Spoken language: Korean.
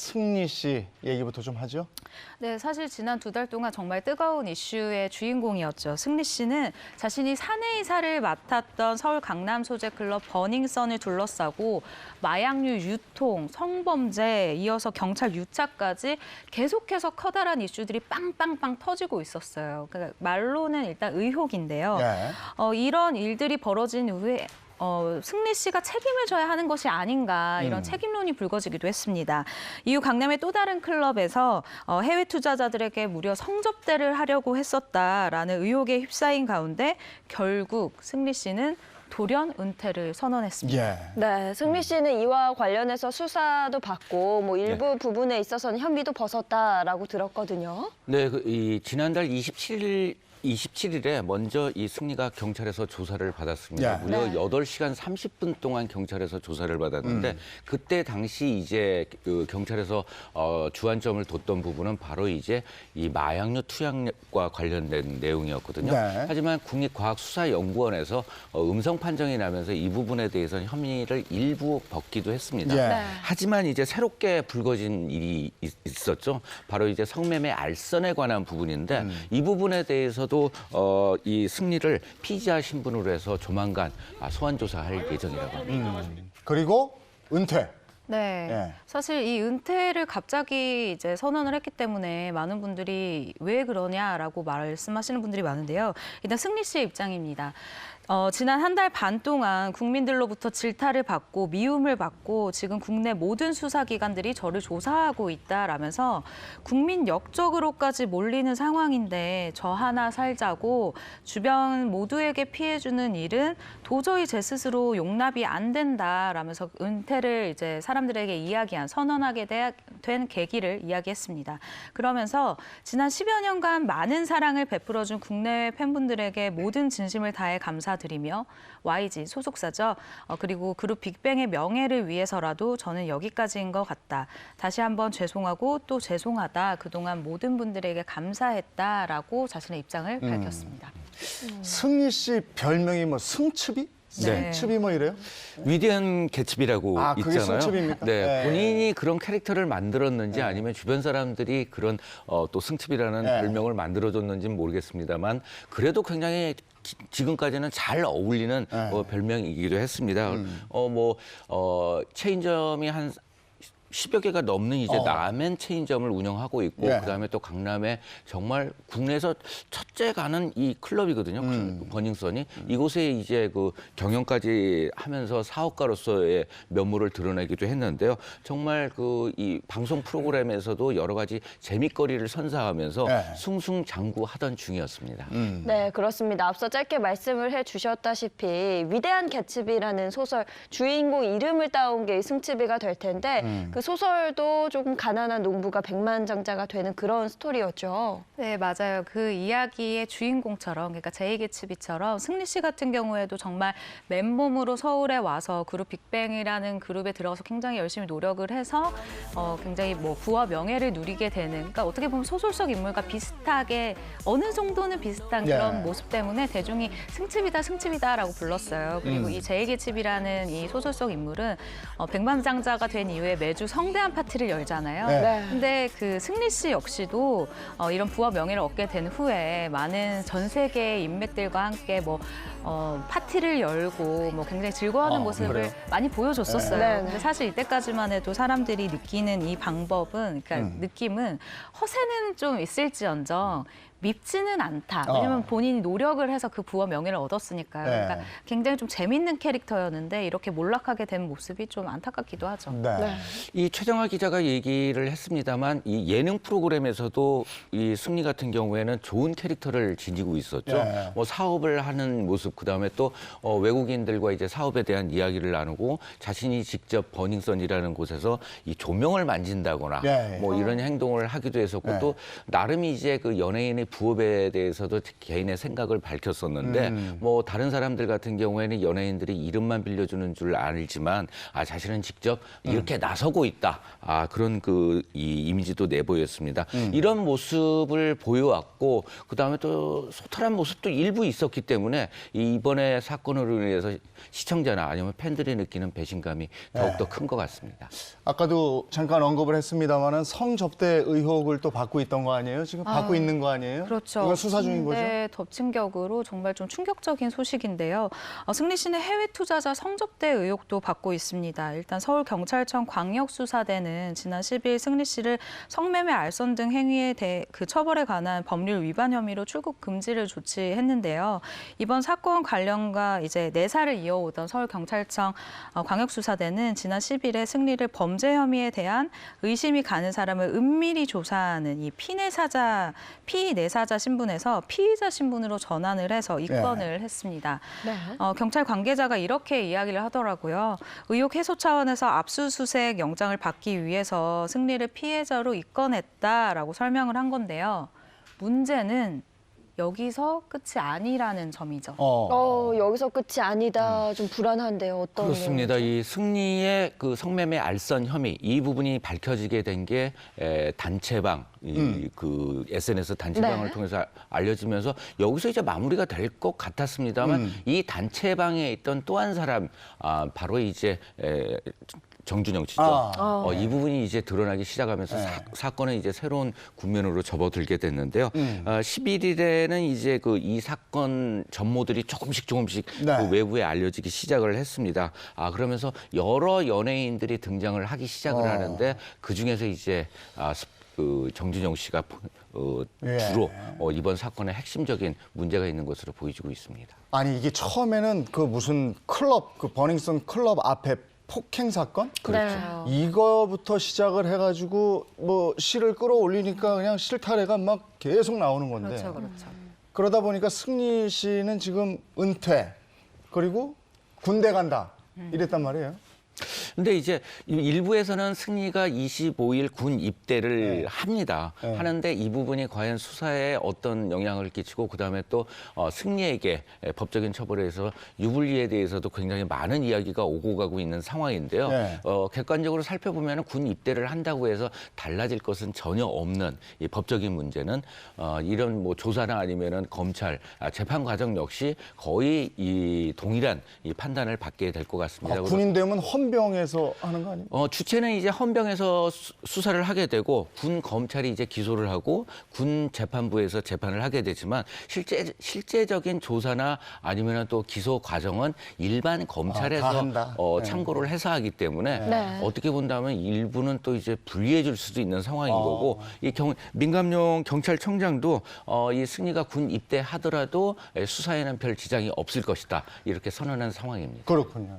승리 씨 얘기부터 좀 하죠. 네, 사실 지난 2달 동안 정말 뜨거운 이슈의 주인공이었죠. 승리 씨는 자신이 사내이사를 맡았던 서울 강남 소재 클럽 버닝썬을 둘러싸고 마약류 유통, 성범죄, 이어서 경찰 유착까지 계속해서 커다란 이슈들이 빵빵빵 터지고 있었어요. 그러니까 말로는 일단 의혹인데요. 예. 이런 일들이 벌어진 이후에 승리 씨가 책임을 져야 하는 것이 아닌가 이런 책임론이 불거지기도 했습니다. 이후 강남의 또 다른 클럽에서 해외 투자자들에게 무려 성접대를 하려고 했었다라는 의혹에 휩싸인 가운데 결국 승리 씨는 돌연 은퇴를 선언했습니다. 예. 네, 승리 씨는 이와 관련해서 수사도 받고 뭐 일부 부분에 있어서는 혐의도 벗었다라고 들었거든요. 네, 지난달 27일에 먼저 이 승리가 경찰에서 조사를 받았습니다. 예. 무려 네. 8시간 30분 동안 경찰에서 조사를 받았는데 그때 당시 이제 그 경찰에서 주안점을 뒀던 부분은 바로 이제 이 마약류 투약과 관련된 내용이었거든요. 네. 하지만 국립과학수사연구원에서 음성 판정이 나면서 이 부분에 대해서는 혐의를 일부 벗기도 했습니다. 예. 네. 하지만 이제 새롭게 불거진 일이 있었죠. 바로 이제 성매매 알선에 관한 부분인데 이 부분에 대해서도 이 승리를 피의자 신분으로 해서 조만간 소환 조사할 예정이라고 합니다. 그리고 은퇴. 네. 예. 사실 이 은퇴를 갑자기 이제 선언을 했기 때문에 많은 분들이 왜 그러냐라고 말씀하시는 분들이 많은데요. 일단 승리 씨의 입장입니다. 지난 1달 반 동안 국민들로부터 질타를 받고 미움을 받고 지금 국내 모든 수사기관들이 저를 조사하고 있다라면서 국민 역적으로까지 몰리는 상황인데 저 하나 살자고 주변 모두에게 피해주는 일은 도저히 제 스스로 용납이 안 된다라면서 은퇴를 이제 사람들에게 선언하게 된 계기를 이야기했습니다. 그러면서 지난 10여 년간 많은 사랑을 베풀어준 국내외 팬분들에게 모든 진심을 다해 감사드리며 YG 소속사죠. 그리고 그룹 빅뱅의 명예를 위해서라도 저는 여기까지인 것 같다. 다시 한번 죄송하고 또 죄송하다. 그동안 모든 분들에게 감사했다라고 자신의 입장을 밝혔습니다. 승리 씨 별명이 뭐 승츠비? 네. 승츠비 뭐 이래요? 위대한 개츠비라고 그게 있잖아요. 승츠비입니까? 네, 네. 본인이 그런 캐릭터를 만들었는지 아니면 주변 사람들이 그런 또 승츠비라는 네. 별명을 만들어줬는지는 모르겠습니다만 그래도 굉장히 지금까지는 잘 어울리는 별명이기도 했습니다. 체인점이 한 10여 개가 넘는 이제 라멘 체인점을 운영하고 있고 예. 그다음에 또 강남에 정말 국내에서 첫째 가는 이 클럽이거든요. 버닝썬이 이곳에 이제 그 경영까지 하면서 사업가로서의 면모를 드러내기도 했는데요. 정말 그 이 방송 프로그램에서도 여러 가지 재미거리를 선사하면서 예. 승승장구하던 중이었습니다. 네, 그렇습니다. 앞서 짧게 말씀을 해주셨다시피 위대한 개츠비라는 소설 주인공 이름을 따온 게 이 승츠비가 될 텐데 그 소설도 조금 가난한 농부가 백만장자가 되는 그런 스토리였죠. 네, 맞아요. 그 이야기의 주인공처럼, 그러니까 제이게츠비처럼 승리 씨 같은 경우에도 정말 맨몸으로 서울에 와서 그룹 빅뱅이라는 그룹에 들어가서 굉장히 열심히 노력을 해서 굉장히 뭐 부와 명예를 누리게 되는, 그러니까 어떻게 보면 소설 속 인물과 비슷하게 어느 정도는 비슷한 그런 예. 모습 때문에 대중이 승츠비다, 승츠비다라고 불렀어요. 그리고 이 제이게츠비라는 이 소설 속 인물은 백만장자가 된 이후에 매주 성대한 파티를 열잖아요. 네. 근데 그 승리 씨 역시도 이런 부와 명예를 얻게 된 후에 많은 전 세계의 인맥들과 함께 파티를 열고 굉장히 즐거워하는 모습을 그래요? 많이 보여줬었어요. 네. 근데 사실 이때까지만 해도 사람들이 느끼는 이 방법은, 그러니까 느낌은 허세는 좀 있을지언정 밉지는 않다. 왜냐면 본인이 노력을 해서 그 부와 명예를 얻었으니까요. 네. 그러니까 굉장히 좀 재밌는 캐릭터였는데 이렇게 몰락하게 된 모습이 좀 안타깝기도 하죠. 네. 이 최정화 기자가 얘기를 했습니다만 이 예능 프로그램에서도 이 승리 같은 경우에는 좋은 캐릭터를 지니고 있었죠. 예. 사업을 하는 모습, 그다음에 또 외국인들과 이제 사업에 대한 이야기를 나누고 자신이 직접 버닝썬이라는 곳에서 이 조명을 만진다거나 예. 이런 행동을 하기도 했었고 예. 또 나름 이제 그 연예인의 부업에 대해서도 개인의 생각을 밝혔었는데 뭐 다른 사람들 같은 경우에는 연예인들이 이름만 빌려주는 줄 알지만 자신은 직접 이렇게 나서고 있다. 그런 이 이미지도 내보였습니다. 이런 모습을 보여왔고 그다음에 또 소탈한 모습도 일부 있었기 때문에 이번에 사건으로 인해서 시청자나 아니면 팬들이 느끼는 배신감이 더욱더 큰 것 같습니다. 아까도 잠깐 언급을 했습니다마는 성접대 의혹을 또 받고 있던 거 아니에요? 지금 받고 있는 거 아니에요? 그렇죠. 이건 수사 중인 거죠? 네, 덮친 격으로 정말 좀 충격적인 소식인데요. 승리 씨는 해외 투자자 성접대 의혹도 받고 있습니다. 일단 서울경찰청 광역수사대는 지난 10일 승리 씨를 성매매, 알선 등 행위에 대해 그 처벌에 관한 법률 위반 혐의로 출국 금지를 조치했는데요. 이번 사건 관련과 이제 내사를 이어오던 서울경찰청 광역수사대는 지난 10일에 승리를 범죄 혐의에 대한 의심이 가는 사람을 은밀히 조사하는 이 피내사자 신분에서 피의자 신분으로 전환을 해서 입건을 했습니다. 네. 경찰 관계자가 이렇게 이야기를 하더라고요. 의혹 해소 차원에서 압수수색 영장을 받기 위해서 승리를 피해자로 입건했다라고 설명을 한 건데요. 문제는 여기서 끝이 아니라는 점이죠. 여기서 끝이 아니다. 좀 불안한데요. 어떤 그렇습니다. 내용이죠? 이 승리의 그 성매매 알선 혐의 이 부분이 밝혀지게 된 게 단체방 그 SNS 단체방을 네. 통해서 알려지면서 여기서 이제 마무리가 될 것 같았습니다만 이 단체방에 있던 또 한 사람 바로 이제 정준영 씨죠. 이 부분이 이제 드러나기 시작하면서 사건은 이제 새로운 국면으로 접어들게 됐는데요. 11일에는 이제 이 사건 전모들이 조금씩 네. 그 외부에 알려지기 시작을 했습니다. 그러면서 여러 연예인들이 등장을 하기 시작을 하는데 그 중에서 이제 그 정준영 씨가 주로 이번 사건의 핵심적인 문제가 있는 것으로 보여지고 있습니다. 아니 이게 처음에는 그 무슨 클럽, 그 버닝썬 클럽 앞에 폭행 사건? 그렇죠. 이거부터 시작을 해가지고 뭐 시를 끌어올리니까 그냥 실타래가 막 계속 나오는 건데. 그렇죠, 그렇죠. 그러다 보니까 승리 씨는 지금 은퇴 그리고 군대 간다 이랬단 말이에요. 근데 이제 일부에서는 승리가 25일 군 입대를 합니다. 하는데 이 부분이 과연 수사에 어떤 영향을 끼치고 그다음에 또 승리에게 법적인 처벌에서 유불리에 대해서도 굉장히 많은 이야기가 오고 가고 있는 상황인데요. 객관적으로 살펴보면 군 입대를 한다고 해서 달라질 것은 전혀 없는 이 법적인 문제는 이런 뭐 조사나 아니면은 검찰 재판 과정 역시 거의 이 동일한 이 판단을 받게 될 것 같습니다. 군인 되면 헌병에서 하는 거 아니에요? 주체는 이제 헌병에서 수사를 하게 되고 군 검찰이 이제 기소를 하고 군 재판부에서 재판을 하게 되지만 실제적인 조사나 아니면 또 기소 과정은 일반 검찰에서 한다. 참고를 해서 하기 때문에 네. 어떻게 본다면 일부는 또 이제 불리해 줄 수도 있는 상황인 거고 이 민감용 경찰청장도 이 승리가 군 입대하더라도 수사에는 별 지장이 없을 것이다 이렇게 선언한 상황입니다. 그렇군요.